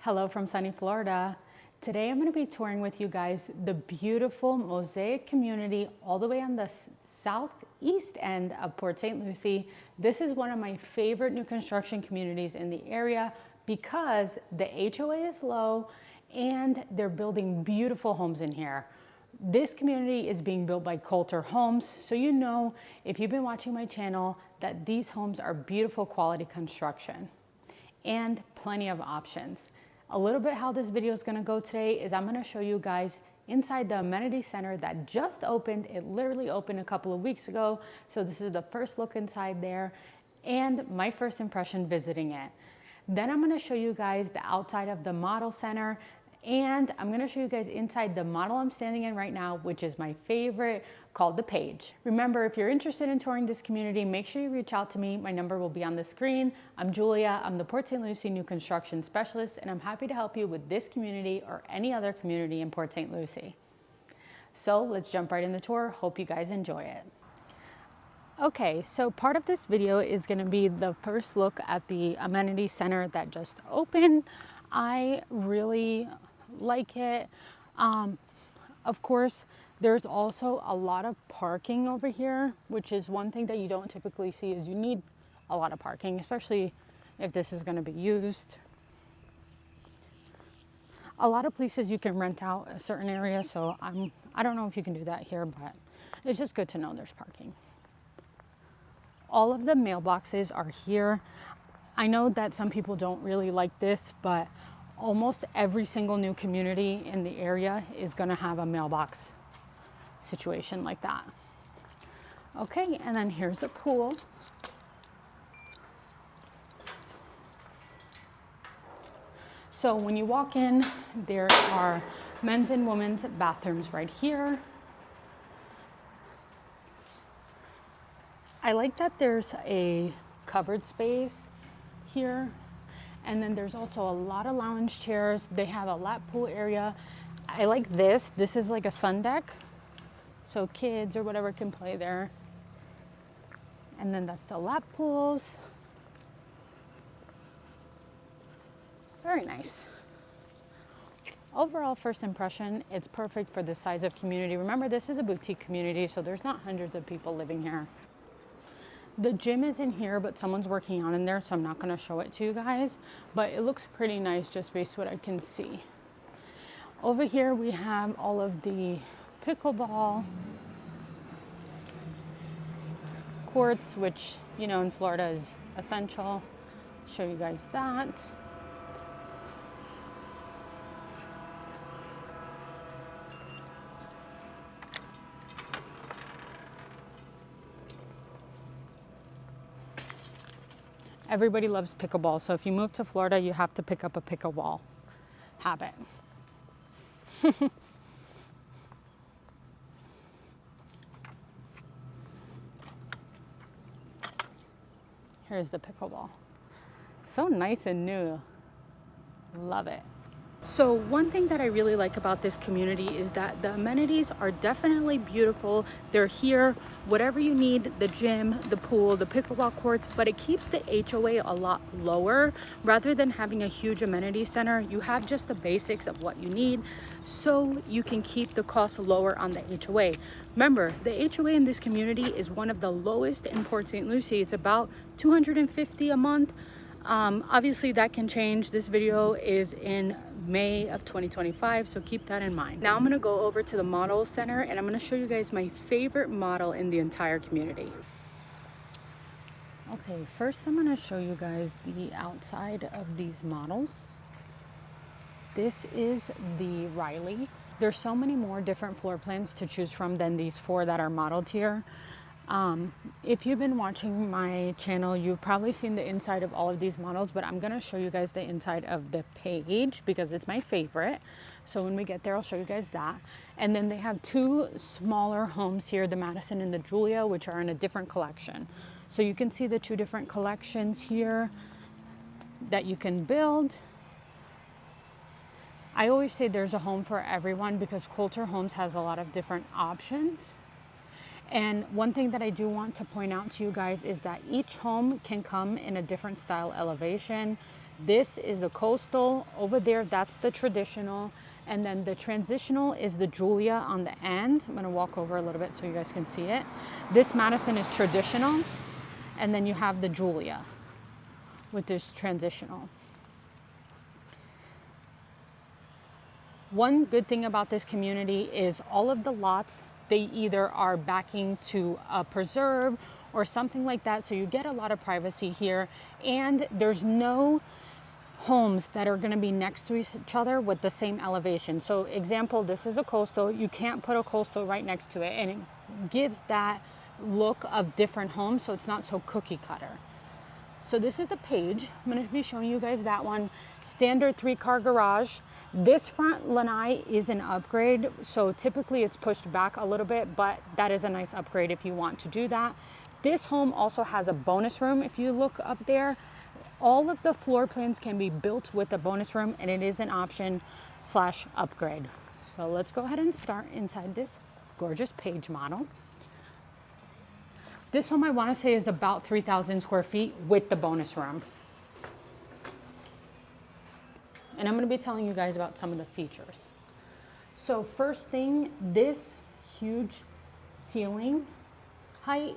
Hello from sunny Florida. Today I'm going to be touring with you guys the beautiful Mosaic community all the way on the southeast end of Port St. Lucie. This is one of my favorite new construction communities in the area because the HOA is low and they're building beautiful homes in here. This community is being built by Kolter Homes, so you know if you've been watching my channel that these homes are beautiful quality construction and plenty of options. A little bit how this video is going to go today is I'm going to show you guys inside the amenity center that just opened. It literally opened a couple of weeks ago, so this is the first look inside there and my first impression visiting it. Then I'm going to show you guys the outside of the model center, and I'm going to show you guys inside the model I'm standing in right now, which is my favorite, called The Page. Remember, if you're interested in touring this community, make sure you reach out to me. My number will be on the screen. I'm Julia. I'm the Port St. Lucie new construction specialist, and I'm happy to help you with this community or any other community in Port St. Lucie. So let's jump right in the tour. Hope you guys enjoy it. Okay, so part of this video is going to be the first look at the amenity center that just opened. I really like it. Of course, there's also a lot of parking over here, which is one thing that you don't typically see. Is you need a lot of parking, especially if this is going to be used. A lot of places you can rent out a certain area, so I don't know if you can do that here, but it's just good to know there's parking. All of the mailboxes are here. I know that some people don't really like this, but almost every single new community in the area is going to have a mailbox situation like that. Okay, and then here's the pool. So when you walk in, there are men's and women's bathrooms right here. I like that there's a covered space here. And then there's also a lot of lounge chairs. They have a lap pool area. I like this. This is like a sun deck, so kids or whatever can play there. And then that's the lap pools. Very nice. Overall first impression, it's perfect for this size of community. Remember, this is a boutique community, so there's not hundreds of people living here. The gym is in here, but someone's working on in there, so I'm not going to show it to you guys. But it looks pretty nice just based on what I can see. Over here we have all of the pickleball courts, which, you know, in Florida is essential. Show you guys that. Everybody loves pickleball, so if you move to Florida, you have to pick up a pickleball habit. Here's the pickleball. So nice and new. Love it. So one thing that I really like about this community is that the amenities are definitely beautiful. They're here, whatever you need, the gym, the pool, the pickleball courts, but it keeps the HOA a lot lower. Rather than having a huge amenity center, you have just the basics of what you need, so you can keep the cost lower on the HOA. Remember, the HOA in this community is one of the lowest in Port St. Lucie. It's about $250 a month. Obviously that can change. This video is in May of 2025, so keep that in mind. Now I'm going to go over to the model center and I'm going to show you guys my favorite model in the entire community. Okay, first I'm going to show you guys the outside of these models. This is the Riley. There's so many more different floor plans to choose from than these four that are modeled here. If you've been watching my channel, you've probably seen the inside of all of these models, but I'm going to show you guys the inside of the Page because it's my favorite. So when we get there, I'll show you guys that. And then they have two smaller homes here, the Madison and the Julia, which are in a different collection. So you can see the two different collections here that you can build. I always say there's a home for everyone because Kolter Homes has a lot of different options. And one thing that I do want to point out to you guys is that each home can come in a different style elevation. This is the coastal. Over there, that's the traditional. And then the transitional is the Julia on the end. I'm gonna walk over a little bit so you guys can see it. This Madison is traditional. And then you have the Julia with this transitional. One good thing about this community is all of the lots, they either are backing to a preserve or something like that. So you get a lot of privacy here, and there's no homes that are going to be next to each other with the same elevation. So example, this is a coastal. You can't put a coastal right next to it, and it gives that look of different homes, so it's not so cookie cutter. So this is the page. I'm going to be showing you guys that one. Standard 3-car garage. This front lanai is an upgrade, so typically it's pushed back a little bit, but that is a nice upgrade if you want to do that. This home also has a bonus room. If you look up there, all of the floor plans can be built with a bonus room, and it is an option / upgrade. So let's go ahead and start inside this gorgeous page model. This home I want to say is about 3,000 square feet with the bonus room. And I'm going to be telling you guys about some of the features. So first thing, this huge ceiling height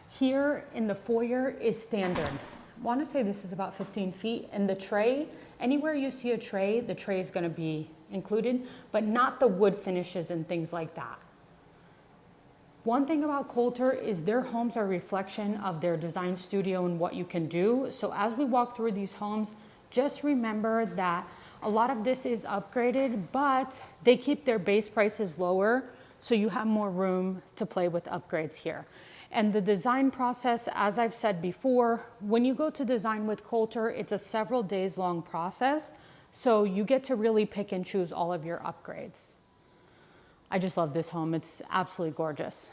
here in the foyer is standard. I want to say this is about 15 feet, and the tray, anywhere you see a tray, the tray is going to be included, but not the wood finishes and things like that. One thing about Kolter is their homes are a reflection of their design studio and what you can do. So as we walk through these homes, just remember that a lot of this is upgraded, but they keep their base prices lower, so you have more room to play with upgrades here. And the design process, as I've said before, when you go to design with Kolter, it's a several days long process, so you get to really pick and choose all of your upgrades. I just love this home. It's absolutely gorgeous.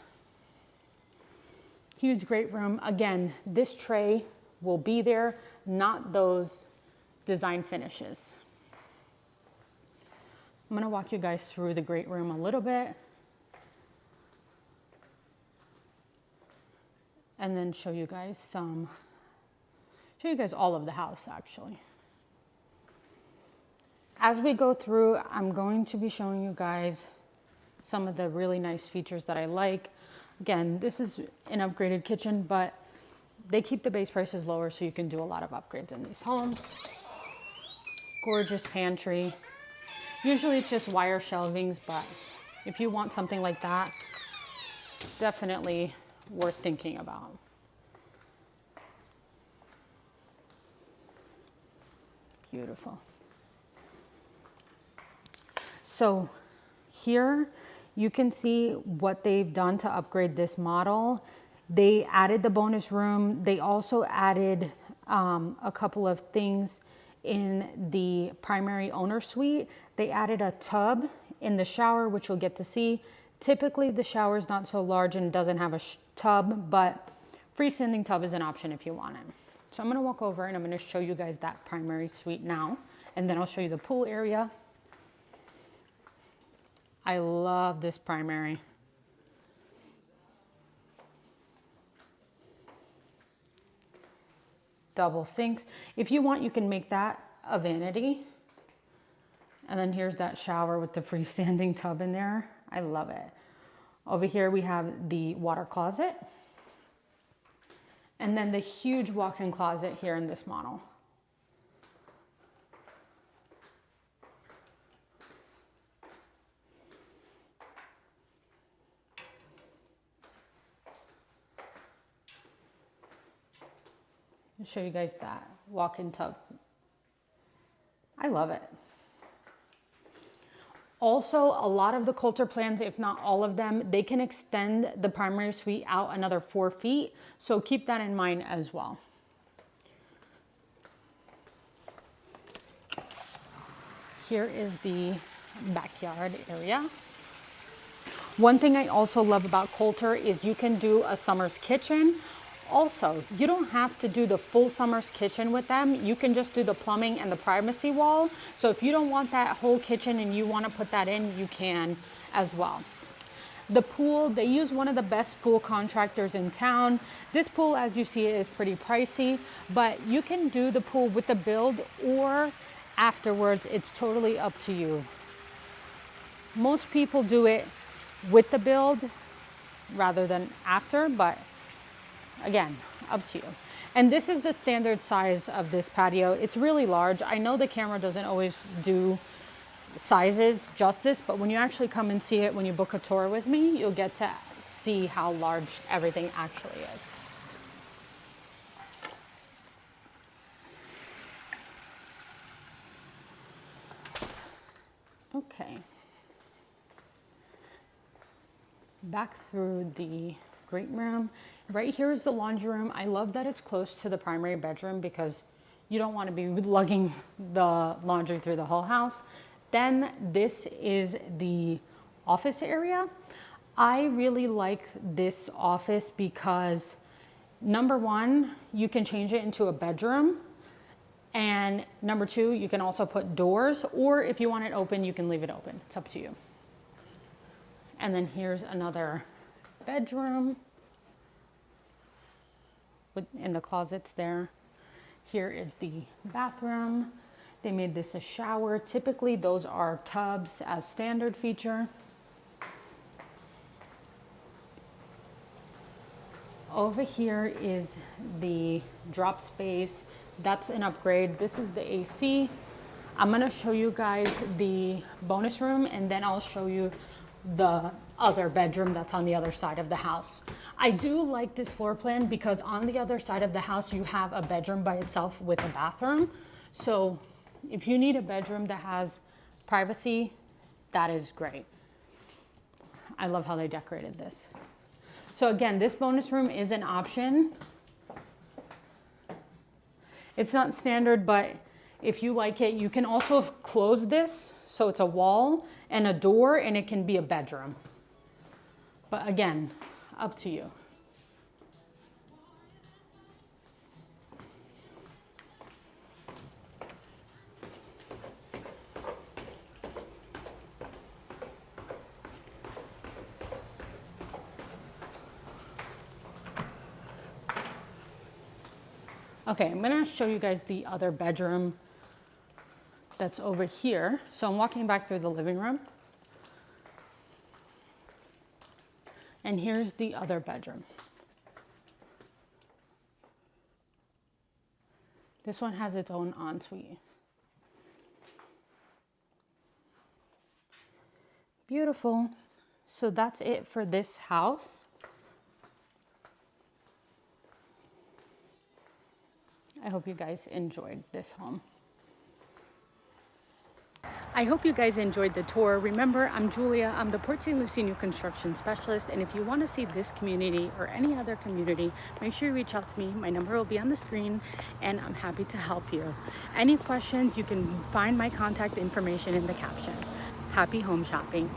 Huge, great room. Again, this tray will be there, not those design finishes. I'm going to walk you guys through the great room a little bit, and then show you guys all of the house actually. As we go through, I'm going to be showing you guys some of the really nice features that I like. Again, this is an upgraded kitchen, but they keep the base prices lower, so you can do a lot of upgrades in these homes. Gorgeous pantry. Usually it's just wire shelvings, but if you want something like that, definitely worth thinking about. Beautiful. So here you can see what they've done to upgrade this model. They added the bonus room. They also added a couple of things in the primary owner suite. They added a tub in the shower, which you'll get to see. Typically the shower is not so large and doesn't have a tub, but freestanding tub is an option if you want it. So I'm going to walk over and I'm going to show you guys that primary suite now, and then I'll show you the pool area. I love this primary. Double sinks. If you want, you can make that a vanity. And then here's that shower with the freestanding tub in there. I love it. Over here we have the water closet. And then the huge walk-in closet here in this model. I'll show you guys that walk-in tub. I love it. Also, a lot of the Kolter plans, if not all of them, they can extend the primary suite out another 4 feet. So keep that in mind as well. Here is the backyard area. One thing I also love about Kolter is you can do a summer's kitchen. Also, you don't have to do the full summer's kitchen with them. You can just do the plumbing and the privacy wall. So if you don't want that whole kitchen and you want to put that in, you can as well. The pool, they use one of the best pool contractors in town. This pool, as you see, is pretty pricey, but you can do the pool with the build or afterwards. It's totally up to you. Most people do it with the build rather than after, but again, up to you. And this is the standard size of this patio. It's really large. I know the camera doesn't always do sizes justice, but when you actually come and see it, when you book a tour with me, you'll get to see how large everything actually is. Okay. Back through the great room. Right here is the laundry room. I love that it's close to the primary bedroom because you don't want to be lugging the laundry through the whole house. Then this is the office area. I really like this office because number one, you can change it into a bedroom. And number two, you can also put doors, or if you want it open, you can leave it open. It's up to you. And then here's another bedroom in the closets there. Here is the bathroom. They made this a shower. Typically those are tubs as standard feature. Over here is the drop space. That's an upgrade. This is the AC. I'm gonna show you guys the bonus room and then I'll show you the other bedroom that's on the other side of the house. I do like this floor plan because on the other side of the house you have a bedroom by itself with a bathroom. So if you need a bedroom that has privacy, that is great. I love how they decorated this. So again, this bonus room is an option. It's not standard, but if you like it, you can also close this so it's a wall and a door and it can be a bedroom. But again, up to you. Okay, I'm gonna show you guys the other bedroom that's over here. So I'm walking back through the living room. And here's the other bedroom. This one has its own ensuite. Beautiful. So that's it for this house. I hope you guys enjoyed this home. I hope you guys enjoyed the tour. Remember, I'm Julia. I'm the Port St. Lucie new construction specialist. And if you want to see this community or any other community, make sure you reach out to me. My number will be on the screen and I'm happy to help you. Any questions, you can find my contact information in the caption. Happy home shopping.